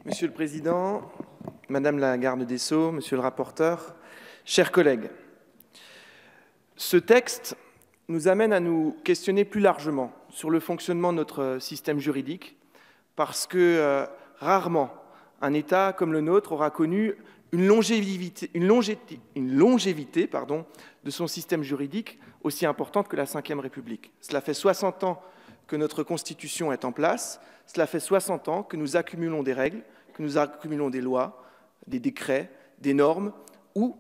Monsieur le Président, Madame la Garde des Sceaux, Monsieur le rapporteur, chers collègues, ce texte nous amène à nous questionner plus largement sur le fonctionnement de notre système juridique, parce que rarement un État comme le nôtre aura connu une longévité de son système juridique aussi importante que la Ve République. Cela fait 60 ans que notre Constitution est en place, cela fait 60 ans que nous accumulons des règles, que nous accumulons des lois, des décrets, des normes, ou,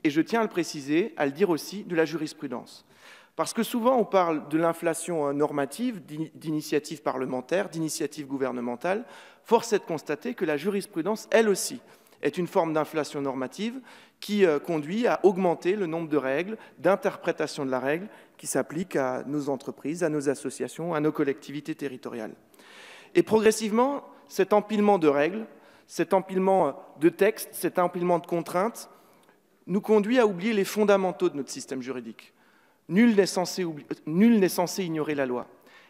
et je tiens à le préciser, à le dire aussi, de la jurisprudence. Parce que souvent on parle de l'inflation normative, d'initiative parlementaire, d'initiative gouvernementale. Force est de constater que la jurisprudence, elle aussi, est une forme d'inflation normative qui conduit à augmenter le nombre de règles, d'interprétations de la règle qui s'appliquent à nos entreprises, à nos associations, à nos collectivités territoriales. Et progressivement, cet empilement de règles, cet empilement de textes, cet empilement de contraintes nous conduit à oublier les fondamentaux de notre système juridique. Nul n'est censé ignorer la loi.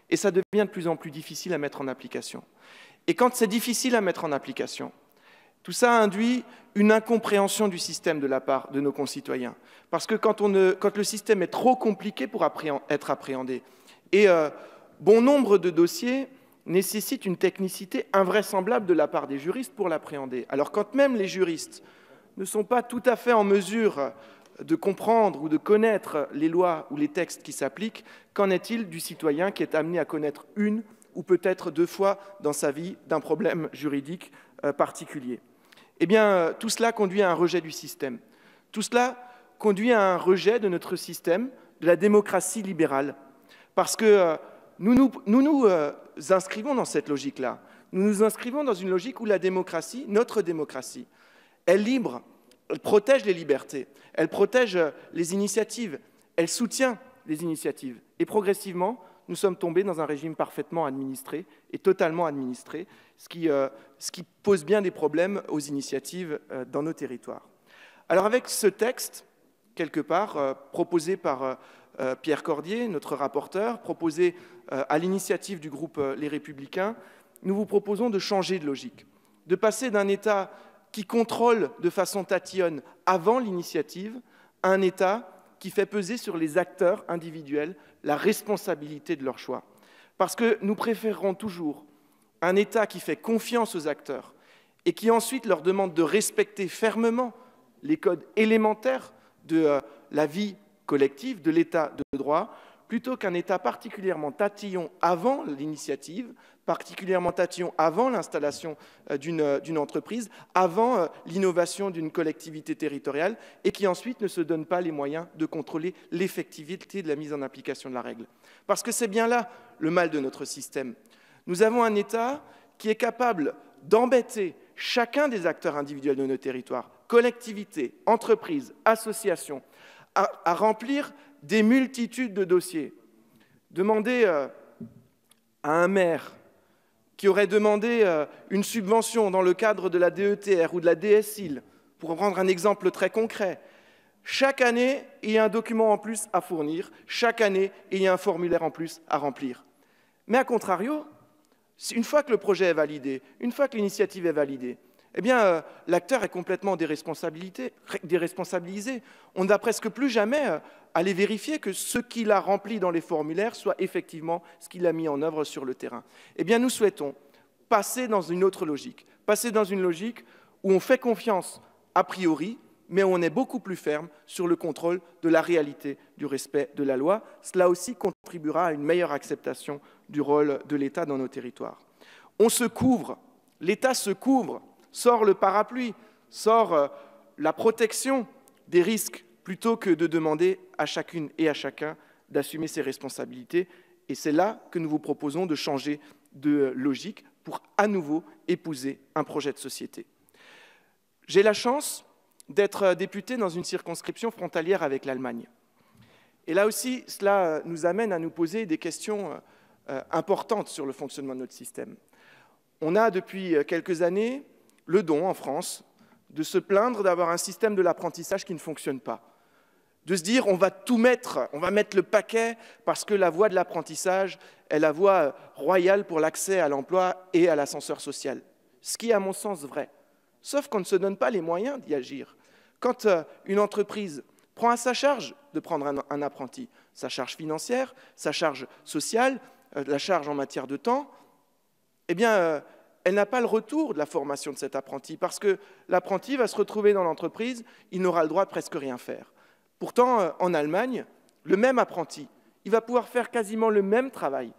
Et ça devient de plus en plus difficile à mettre en application. Et quand c'est difficile à mettre en application, tout ça induit une incompréhension du système de la part de nos concitoyens. Parce que quand le système est trop compliqué pour être appréhendé, et bon nombre de dossiers nécessitent une technicité invraisemblable de la part des juristes pour l'appréhender. Alors quand même les juristes ne sont pas tout à fait en mesure de comprendre ou de connaître les lois ou les textes qui s'appliquent, qu'en est-il du citoyen qui est amené à connaître une ou peut-être deux fois dans sa vie d'un problème juridique particulier? Eh bien, tout cela conduit à un rejet du système. Tout cela conduit à un rejet de notre système, de la démocratie libérale. Parce que nous nous inscrivons dans cette logique-là. Nous nous inscrivons dans une logique où la démocratie, notre démocratie, est libre, elle protège les libertés, elle protège les initiatives, elle soutient les initiatives. Et progressivement, nous sommes tombés dans un régime parfaitement administré et totalement administré, ce qui pose bien des problèmes aux initiatives dans nos territoires. Alors avec ce texte, quelque part, proposé par Pierre Cordier, notre rapporteur, proposé à l'initiative du groupe Les Républicains, nous vous proposons de changer de logique, de passer d'un État qui contrôle de façon tatillonne avant l'initiative à un État qui fait peser sur les acteurs individuels la responsabilité de leur choix. Parce que nous préférerons toujours un État qui fait confiance aux acteurs et qui ensuite leur demande de respecter fermement les codes élémentaires de la vie collective, de l'État de droit, plutôt qu'un État particulièrement tatillon avant l'initiative, particulièrement tatillon avant l'installation d'une entreprise, avant l'innovation d'une collectivité territoriale, et qui ensuite ne se donne pas les moyens de contrôler l'effectivité de la mise en application de la règle. Parce que c'est bien là le mal de notre système. Nous avons un État qui est capable d'embêter chacun des acteurs individuels de nos territoires, collectivités, entreprises, associations, à remplir des multitudes de dossiers. Demander à un maire qui aurait demandé une subvention dans le cadre de la DETR ou de la DSIL, pour prendre un exemple très concret, chaque année, il y a un document en plus à fournir, chaque année, il y a un formulaire en plus à remplir. Mais à contrario, une fois que le projet est validé, une fois que l'initiative est validée, eh bien, l'acteur est complètement déresponsabilisé. On ne va presque plus jamais aller vérifier que ce qu'il a rempli dans les formulaires soit effectivement ce qu'il a mis en œuvre sur le terrain. Eh bien, nous souhaitons passer dans une autre logique, passer dans une logique où on fait confiance a priori, mais où on est beaucoup plus ferme sur le contrôle de la réalité du respect de la loi. Cela aussi contribuera à une meilleure acceptation du rôle de l'État dans nos territoires. On se couvre, l'État se couvre, sort le parapluie, sort la protection des risques, plutôt que de demander à chacune et à chacun d'assumer ses responsabilités. Et c'est là que nous vous proposons de changer de logique pour à nouveau épouser un projet de société. J'ai la chance d'être député dans une circonscription frontalière avec l'Allemagne. Et là aussi, cela nous amène à nous poser des questions importantes sur le fonctionnement de notre système. On a depuis quelques années le don en France de se plaindre d'avoir un système de l'apprentissage qui ne fonctionne pas. De se dire on va tout mettre, on va mettre le paquet parce que la voie de l'apprentissage est la voie royale pour l'accès à l'emploi et à l'ascenseur social. ce qui est à mon sens vrai. Sauf qu'on ne se donne pas les moyens d'y agir. Quand une entreprise prend à sa charge de prendre un apprenti, sa charge financière, sa charge sociale, la charge en matière de temps, eh bien, elle n'a pas le retour de la formation de cet apprenti, parce que l'apprenti va se retrouver dans l'entreprise, il n'aura le droit de presque rien faire. Pourtant, en Allemagne, le même apprenti, il va pouvoir faire quasiment le même travail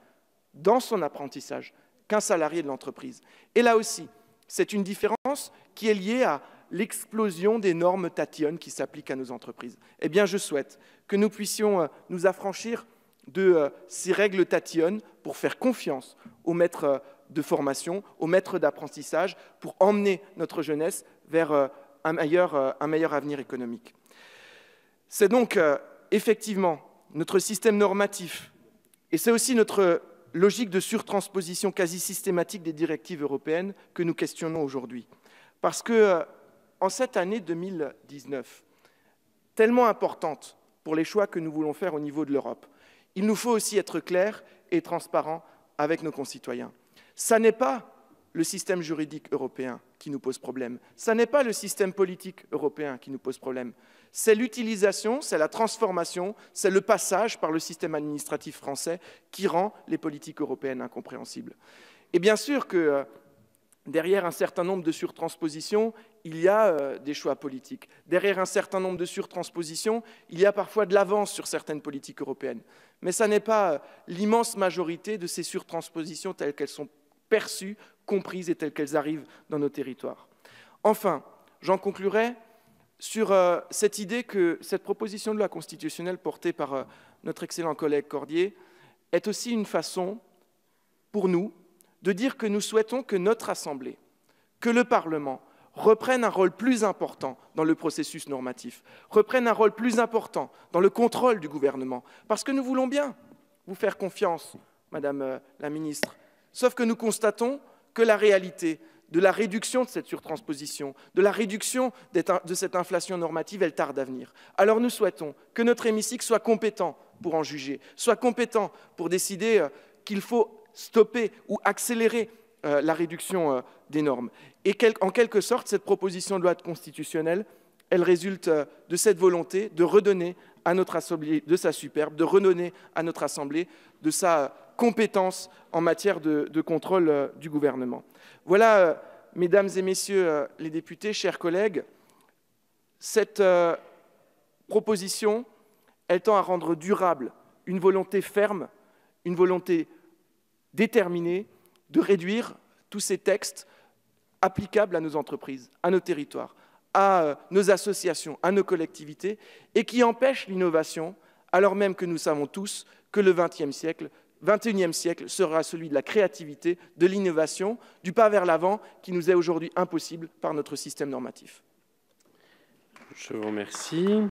dans son apprentissage qu'un salarié de l'entreprise. Et là aussi, c'est une différence qui est liée à l'explosion des normes tatillonnes qui s'appliquent à nos entreprises. Eh bien, je souhaite que nous puissions nous affranchir de ces règles tatillonnes pour faire confiance aux maîtres de formation, aux maîtres d'apprentissage, pour emmener notre jeunesse vers un meilleur avenir économique. C'est donc effectivement notre système normatif, et c'est aussi notre logique de surtransposition quasi systématique des directives européennes que nous questionnons aujourd'hui. Parce que en cette année 2019, tellement importante pour les choix que nous voulons faire au niveau de l'Europe, il nous faut aussi être clairs et transparents avec nos concitoyens. Ça n'est pas le système juridique européen qui nous pose problème, ça n'est pas le système politique européen qui nous pose problème, c'est l'utilisation, c'est la transformation, c'est le passage par le système administratif français qui rend les politiques européennes incompréhensibles. Et bien sûr que derrière un certain nombre de surtranspositions, il y a des choix politiques. Derrière un certain nombre de surtranspositions, il y a parfois de l'avance sur certaines politiques européennes. Mais ça n'est pas l'immense majorité de ces surtranspositions telles qu'elles sont perçues, comprises et telles qu'elles arrivent dans nos territoires. Enfin, j'en conclurai sur cette idée que cette proposition de loi constitutionnelle portée par notre excellent collègue Cordier est aussi une façon, pour nous, de dire que nous souhaitons que notre Assemblée, que le Parlement, reprenne un rôle plus important dans le processus normatif, reprenne un rôle plus important dans le contrôle du gouvernement, parce que nous voulons bien vous faire confiance, Madame la Ministre, sauf que nous constatons que la réalité de la réduction de cette surtransposition, de la réduction de cette inflation normative, elle tarde à venir. Alors nous souhaitons que notre hémicycle soit compétent pour en juger, soit compétent pour décider qu'il faut stopper ou accélérer la réduction des normes. Et en quelque sorte, cette proposition de loi constitutionnelle, elle résulte de cette volonté de redonner à notre Assemblée de sa superbe, de redonner à notre Assemblée de sa compétence en matière de contrôle du gouvernement. Voilà, mesdames et messieurs les députés, chers collègues, cette proposition, elle tend à rendre durable une volonté ferme, une volonté déterminée de réduire tous ces textes applicables à nos entreprises, à nos territoires, à nos associations, à nos collectivités, et qui empêchent l'innovation, alors même que nous savons tous que le XXIe siècle sera celui de la créativité, de l'innovation, du pas vers l'avant qui nous est aujourd'hui impossible par notre système normatif. Je vous remercie.